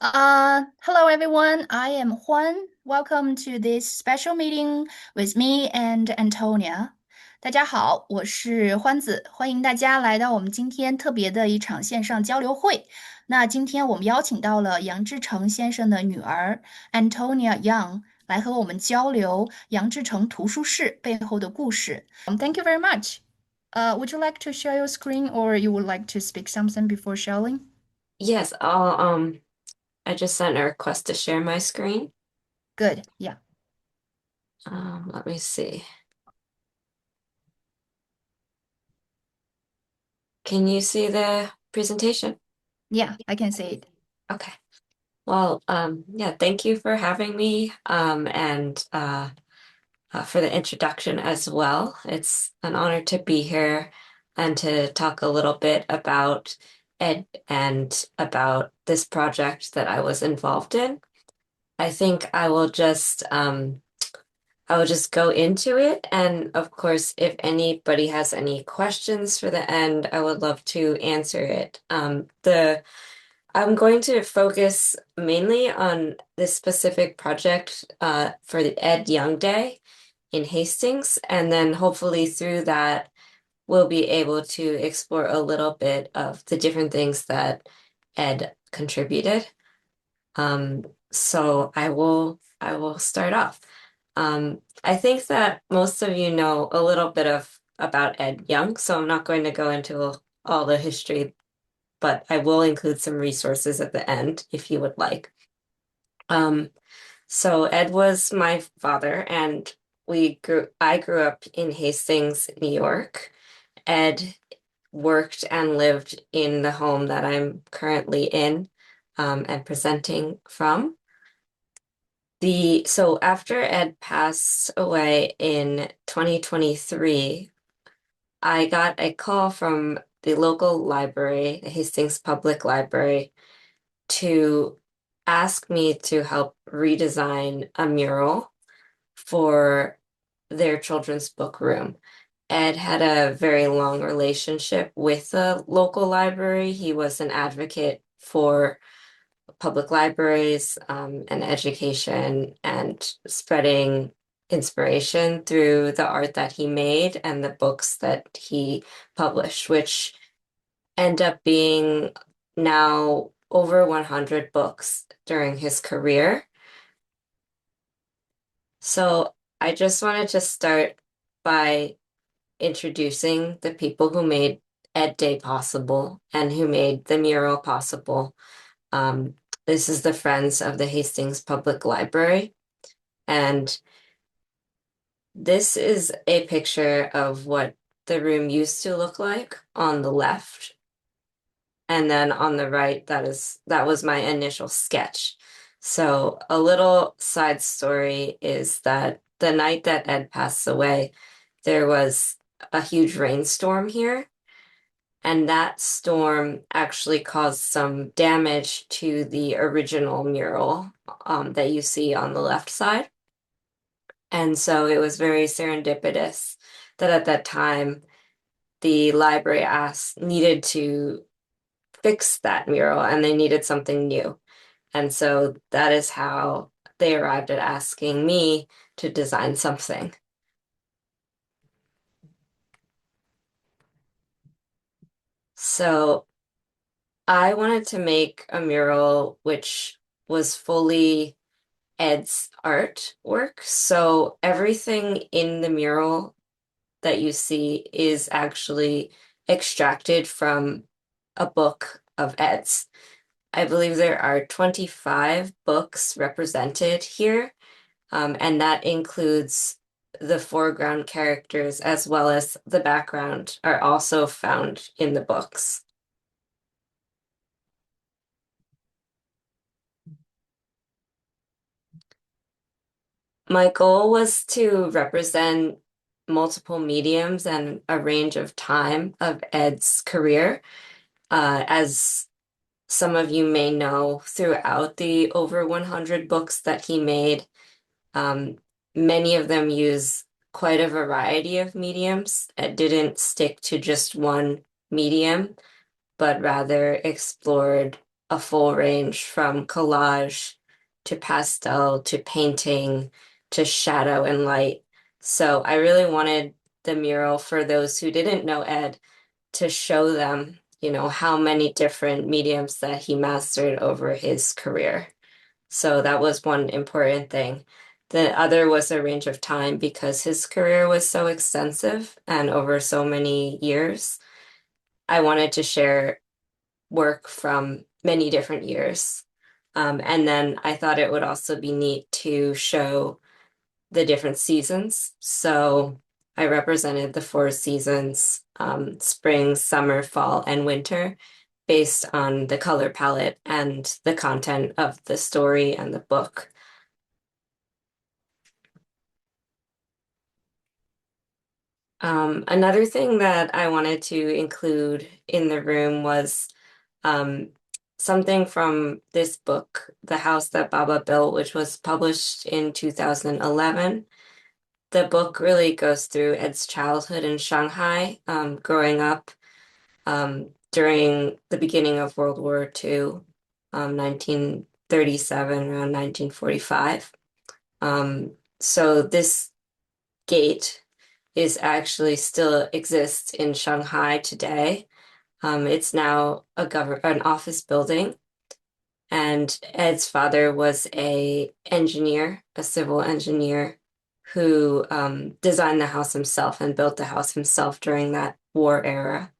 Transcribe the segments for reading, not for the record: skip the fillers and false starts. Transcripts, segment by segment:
Hello everyone. I am Juan. Welcome to this special meeting with me and Antonia. 大家好，我是欢子，欢迎大家来到我们今天特别的一场线上交流会。那今天我们邀请到了杨志成先生的女儿 Antonia Young 来和我们交流杨志成图书室背后的故事。Thank you very much. Would you like to share your screen or you would like to speak something before sharing? Yes, I just sent a request to share my screen. Good. Yeah. Let me see. Can you see the presentation? Yeah, I can see it. Okay. Well, yeah, thank you for having me, and for the introduction as well. It's an honor to be here and to talk a little bit about Ed and about this project that I was involved in. I think I will just go into it. And of course, if anybody has any questions for the end, I would love to answer it. I'm going to focus mainly on this specific project for the Ed Young Day in Hastings, and then hopefully through that, we'll be able to explore a little bit of the different things that Ed contributed. So I will start off. I think that most of you know a little bit of about Ed Young, so I'm not going to go into all the history, but I will include some resources at the end if you would like. Um, so Ed was my father, and I grew up in Hastings, New York. Ed worked and lived in the home that I'm currently in, and presenting from. So after Ed passed away in 2023, I got a call from the local library, the Hastings Public Library, to ask me to help redesign a mural for their children's book room. Ed had a very long relationship with the local library. He was an advocate for public libraries, and education and spreading inspiration through the art that he made and the books that he published, which end up being now over 100 books during his career. So I just wanted to start by introducing the people who made Ed Day possible and who made the mural possible. Um, this is the Friends of the Hastings Public Library, and this is a picture of what the room used to look like on the left. And then on the right, that was my initial sketch. So a little side story is that the night that Ed passed away, there was a huge rainstorm here. And that storm actually caused some damage to the original mural that you see on the left side. And so it was very serendipitous that at that time the library needed to fix that mural and they needed something new. And so that is how they arrived at asking me to design something. So I wanted to make a mural which was fully Ed's artwork. So everything in the mural that you see is actually extracted from a book of Ed's. I believe there are 25 books represented here, and that includes the foreground characters as well as the background are also found in the books. My goal was to represent multiple mediums and a range of time of Ed's career. As some of you may know, throughout the over 100 books that he made, um, many of them use quite a variety of mediums. It didn't stick to just one medium, but rather explored a full range from collage to pastel to painting to shadow and light. So I really wanted the mural for those who didn't know Ed to show them, how many different mediums that he mastered over his career. So that was one important thing. The other was a range of time because his career was so extensive and over so many years. I wanted to share work from many different years. And then I thought it would also be neat to show the different seasons. So I represented the four seasons, spring, summer, fall, and winter, based on the color palette and the content of the story and the book. Another thing that I wanted to include in the room was um, something from this book, The House That Baba Built, which was published in 2011. The book really goes through Ed's childhood in Shanghai, growing up during the beginning of World War II, 1937, around 1945. So this gate is actually still exists in Shanghai today. It's now an office building, and Ed's father was a civil engineer who designed the house himself and built the house himself during that war era.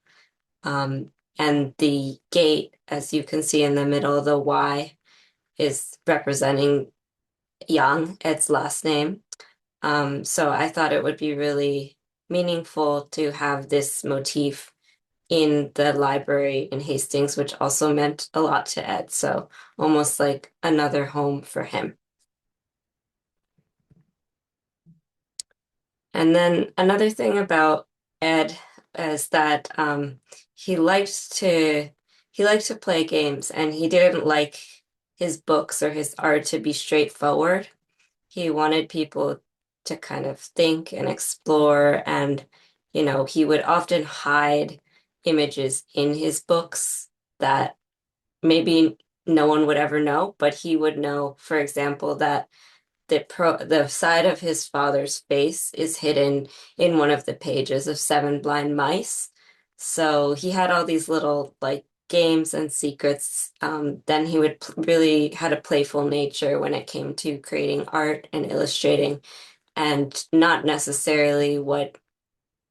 Um, and the gate, as you can see in the middle, the Y is representing Yang, Ed's last name. So I thought it would be really meaningful to have this motif in the library in Hastings, which also meant a lot to Ed. So almost like another home for him. And then another thing about Ed is that he liked to he liked to play games, and he didn't like his books or his art to be straightforward. He wanted people to kind of think and explore, and he would often hide images in his books that maybe no one would ever know, but he would know, for example, that the side of his father's face is hidden in one of the pages of Seven Blind Mice. So he had all these little like games and secrets. Then he would really had a playful nature when it came to creating art and illustrating, and not necessarily what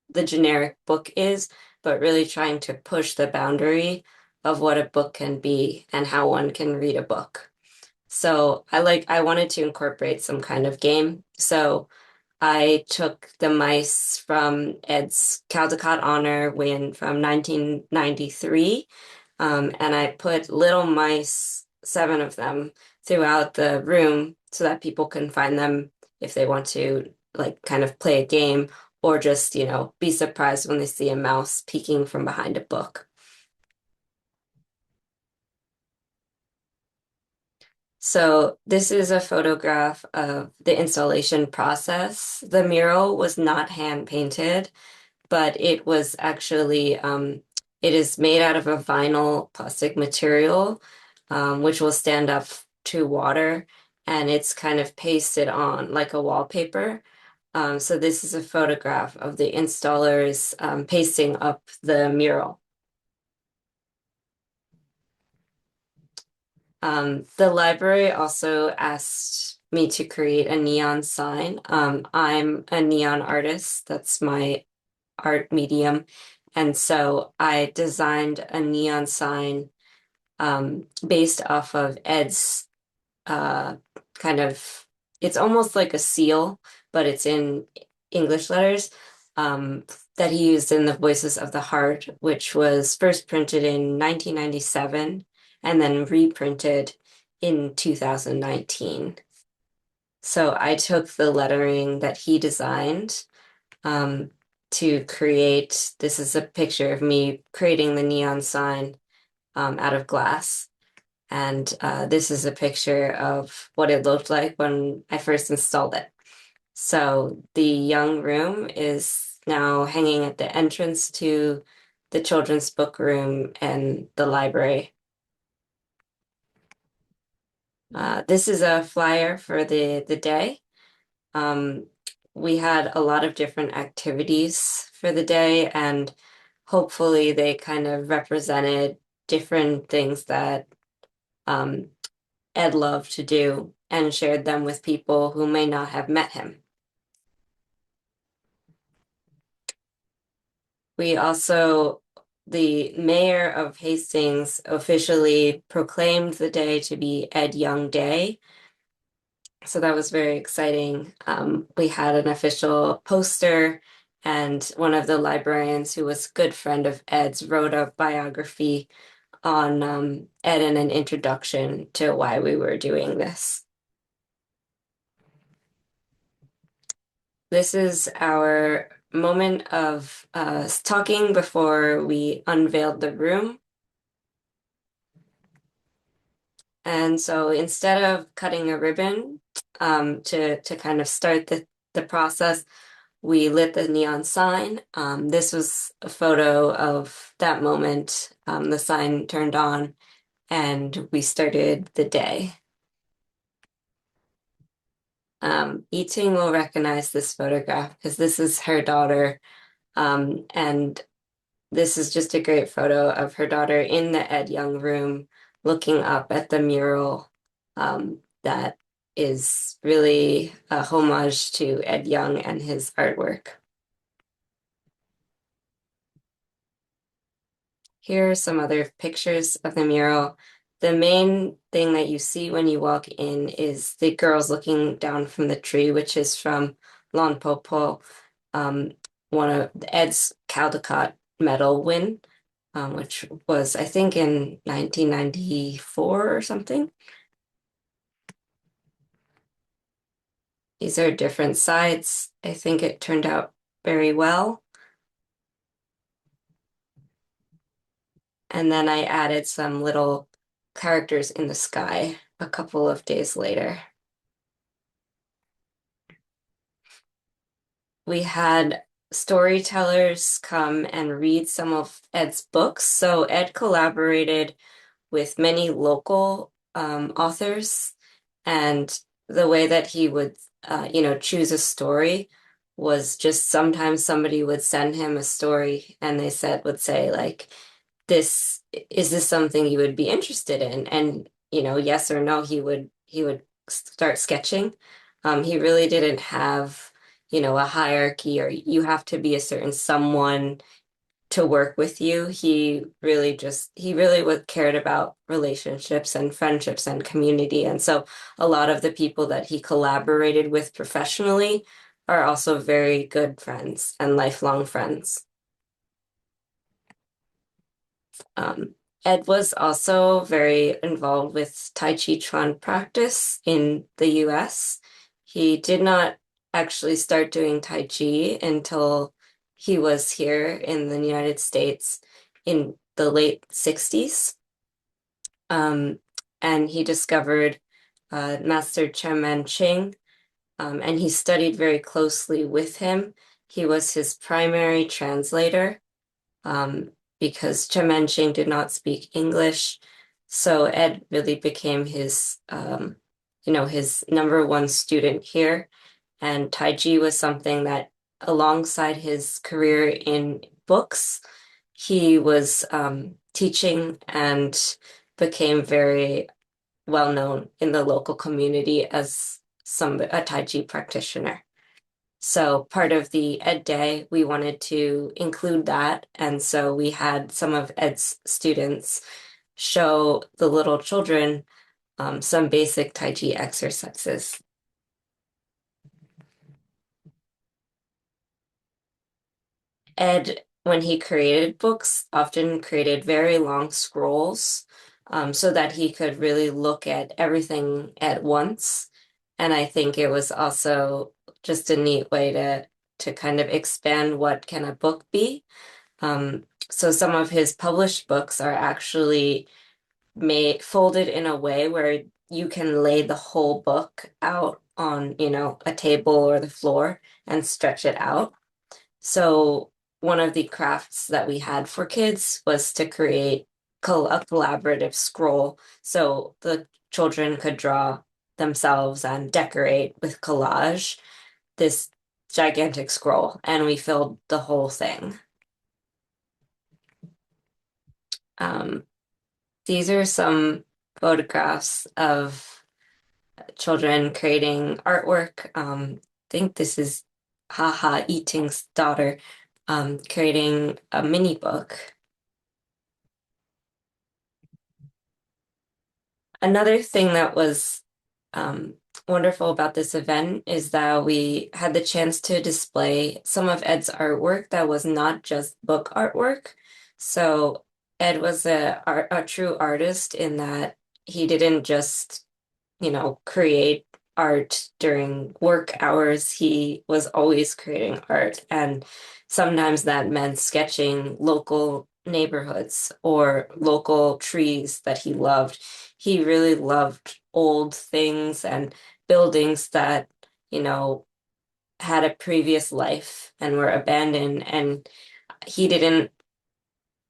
the generic book is, but really trying to push the boundary of what a book can be and how one can read a book. So I wanted to incorporate some kind of game. So I took the mice from Ed's Caldecott Honor win from 1993, and I put little mice, seven of them, throughout the room so that people can find them if they want to like kind of play a game or just, be surprised when they see a mouse peeking from behind a book. So this is a photograph of the installation process. The mural was not hand painted, but it was actually, it is made out of a vinyl plastic material, which will stand up to water, and it's kind of pasted on like a wallpaper. So this is a photograph of the installers pasting up the mural. The library also asked me to create a neon sign. I'm a neon artist. That's my art medium. And so I designed a neon sign based off of Ed's uh, kind of, it's almost like a seal, but it's in English letters that he used in The Voices of the Heart, which was first printed in 1997 and then reprinted in 2019. So I took the lettering that he designed um, to create, this is a picture of me creating the neon sign out of glass. And this is a picture of what it looked like when I first installed it. So the young room is now hanging at the entrance to the children's book room and the library. This is a flyer for the day. Um, we had a lot of different activities for the day, and hopefully they kind of represented different things that um, Ed loved to do and shared them with people who may not have met him. We also, the mayor of Hastings officially proclaimed the day to be Ed Young Day. So that was very exciting. We had an official poster, and one of the librarians who was a good friend of Ed's wrote a biography on Ed and an introduction to why we were doing this. This is our moment of talking before we unveiled the room. And so instead of cutting a ribbon to kind of start the process, we lit the neon sign. This was a photo of that moment. The sign turned on and we started the day. Eating will recognize this photograph because this is her daughter. And this is just a great photo of her daughter in the Ed Young room looking up at the mural that is really a homage to Ed Young and his artwork. Here are some other pictures of the mural. The main thing that you see when you walk in is the girls looking down from the tree, which is from Lon Popo, um, one of Ed's Caldecott medal win, which was, I think, in 1994 or something. These are different sides. I think it turned out very well. And then I added some little characters in the sky a couple of days later. We had storytellers come and read some of Ed's books. So Ed collaborated with many local authors, and the way that he would, choose a story was just sometimes somebody would send him a story, and they would say like, "This is this something you would be interested in?" And yes or no, he would start sketching. He really didn't have, a hierarchy or you have to be a certain someone to work with you. He really was cared about relationships and friendships and community. And so a lot of the people that he collaborated with professionally are also very good friends and lifelong friends. Um, Ed was also very involved with Tai Chi Chuan practice in the US. He did not actually start doing Tai Chi until he was here in the United States in the late 60s. Um, and he discovered Master Chen Ching, and he studied very closely with him. He was his primary translator um, because Chen did not speak English. So Ed really became his number one student here. And Taiji was something that, alongside his career in books, he was teaching and became very well known in the local community as a Taiji practitioner. So part of the Ed Day, we wanted to include that. And so we had some of Ed's students show the little children some basic Tai Chi exercises. Ed, when he created books, often created very long scrolls so that he could really look at everything at once. And I think it was also just a neat way to kind of expand what can a book be. So some of his published books are actually made folded in a way where you can lay the whole book out on, a table or the floor and stretch it out. So one of the crafts that we had for kids was to create a collaborative scroll. So the children could draw themselves and decorate with collage this gigantic scroll, and we filled the whole thing. Um, these are some photographs of children creating artwork. I think this is Haha Eating's daughter creating a mini book. Another thing that was wonderful about this event is that we had the chance to display some of Ed's artwork that was not just book artwork. So Ed was a true artist in that he didn't just create art during work hours. He was always creating art. And sometimes that meant sketching local neighborhoods or local trees that he loved. He really loved old things and buildings that, you know, had a previous life and were abandoned. And he didn't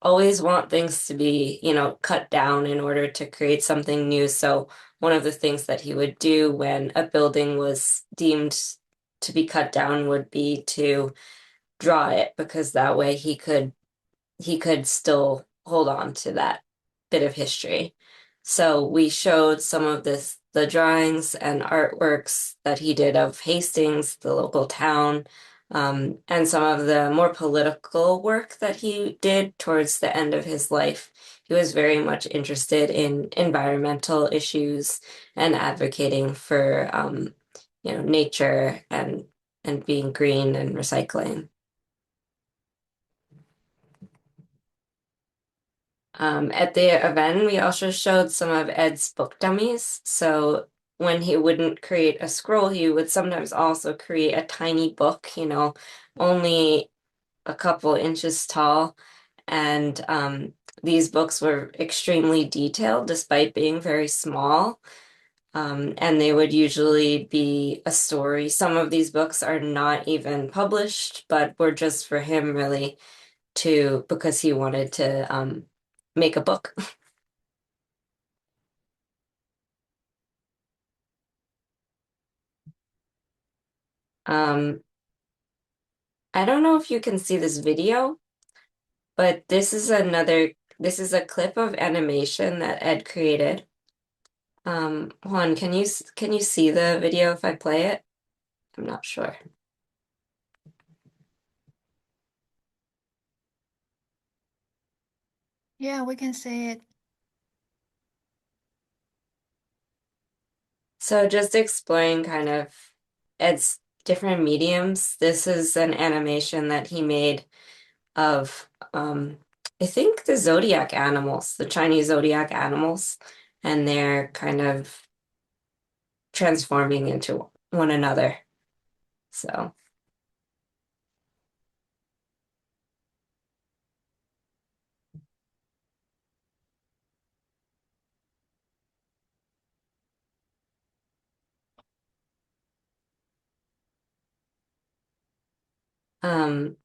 always want things to be, cut down in order to create something new. So one of the things that he would do when a building was deemed to be cut down would be to draw it because that way he could still hold on to that bit of history. So we showed some of the drawings and artworks that he did of Hastings, the local town, and some of the more political work that he did towards the end of his life. He was very much interested in environmental issues and advocating for, nature and being green and recycling. At the event, we also showed some of Ed's book dummies. So when he wouldn't create a scroll, he would sometimes also create a tiny book, only a couple inches tall. And these books were extremely detailed despite being very small. And they would usually be a story. Some of these books are not even published, but were just for him really because he wanted to make a book. Um, I don't know if you can see this video, but this is a clip of animation that Ed created. Juan, can you see the video if I play it? I'm not sure. Yeah, we can see it. So just exploring kind of Ed's different mediums. This is an animation that he made of I think the zodiac animals, the Chinese zodiac animals, and they're kind of transforming into one another. So,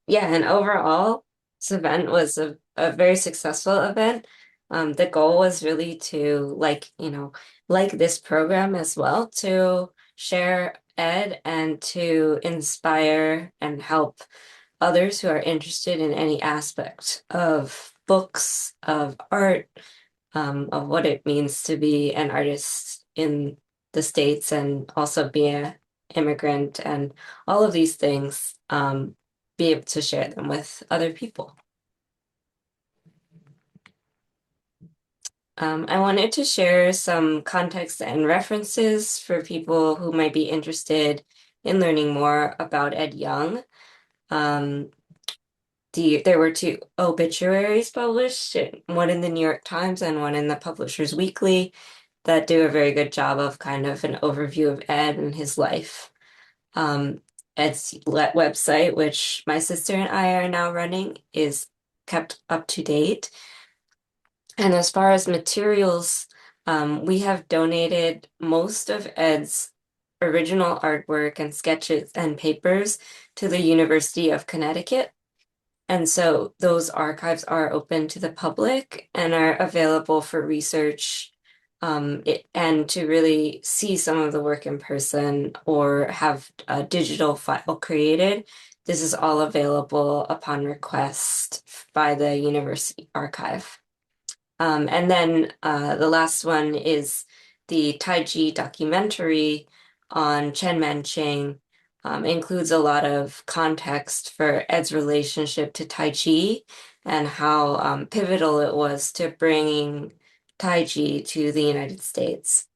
yeah, and overall, this event was a very successful event. The goal was really to like this program as well, to share Ed and to inspire and help others who are interested in any aspect of books, of art, of what it means to be an artist in the States and also be an immigrant and all of these things, be able to share them with other people. I wanted to share some context and references for people who might be interested in learning more about Ed Young. Um, there were two obituaries published, one in the New York Times and one in the Publishers Weekly, that do a very good job of kind of an overview of Ed and his life. Um, Ed's website, which my sister and I are now running, is kept up to date. And as far as materials, we have donated most of Ed's original artwork and sketches and papers to the University of Connecticut. And so those archives are open to the public and are available for research and to really see some of the work in person or have a digital file created, this is all available upon request by the university archive. And then the last one is the Taiji documentary on Chen Mancheng. Includes a lot of context for Ed's relationship to Tai Chi and how pivotal it was to bringing Tai Chi to the United States.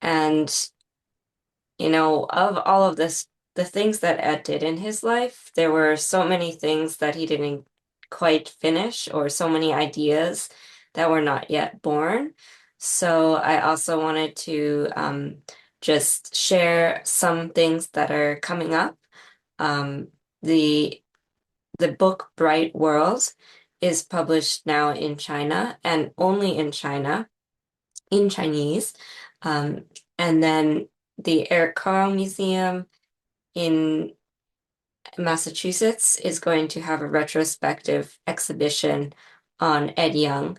And of all of this, the things that Ed did in his life, there were so many things that he didn't quite finish, or so many ideas that were not yet born. So I also wanted to just share some things that are coming up. Um, the the book Bright World is published now in China and only in China, in Chinese. Um, and then the Eric Carle Museum in Massachusetts is going to have a retrospective exhibition on Ed Young,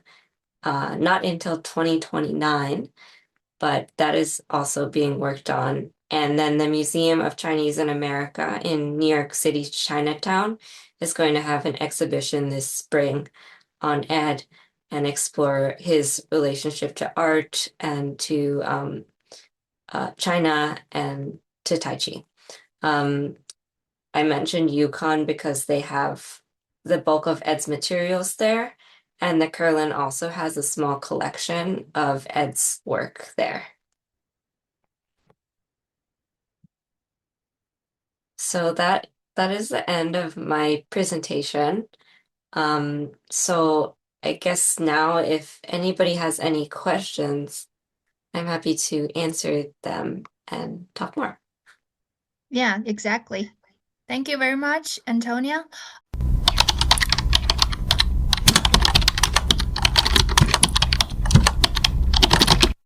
not until 2029, but that is also being worked on. And then the Museum of Chinese in America in New York City, Chinatown, is going to have an exhibition this spring on Ed and explore his relationship to art and to China and to Tai Chi. Um, I mentioned Yukon because they have the bulk of Ed's materials there, and the Curlin also has a small collection of Ed's work there. So that is the end of my presentation. So I guess now if anybody has any questions, I'm happy to answer them and talk more. Yeah, exactly. Thank you very much, Antonia.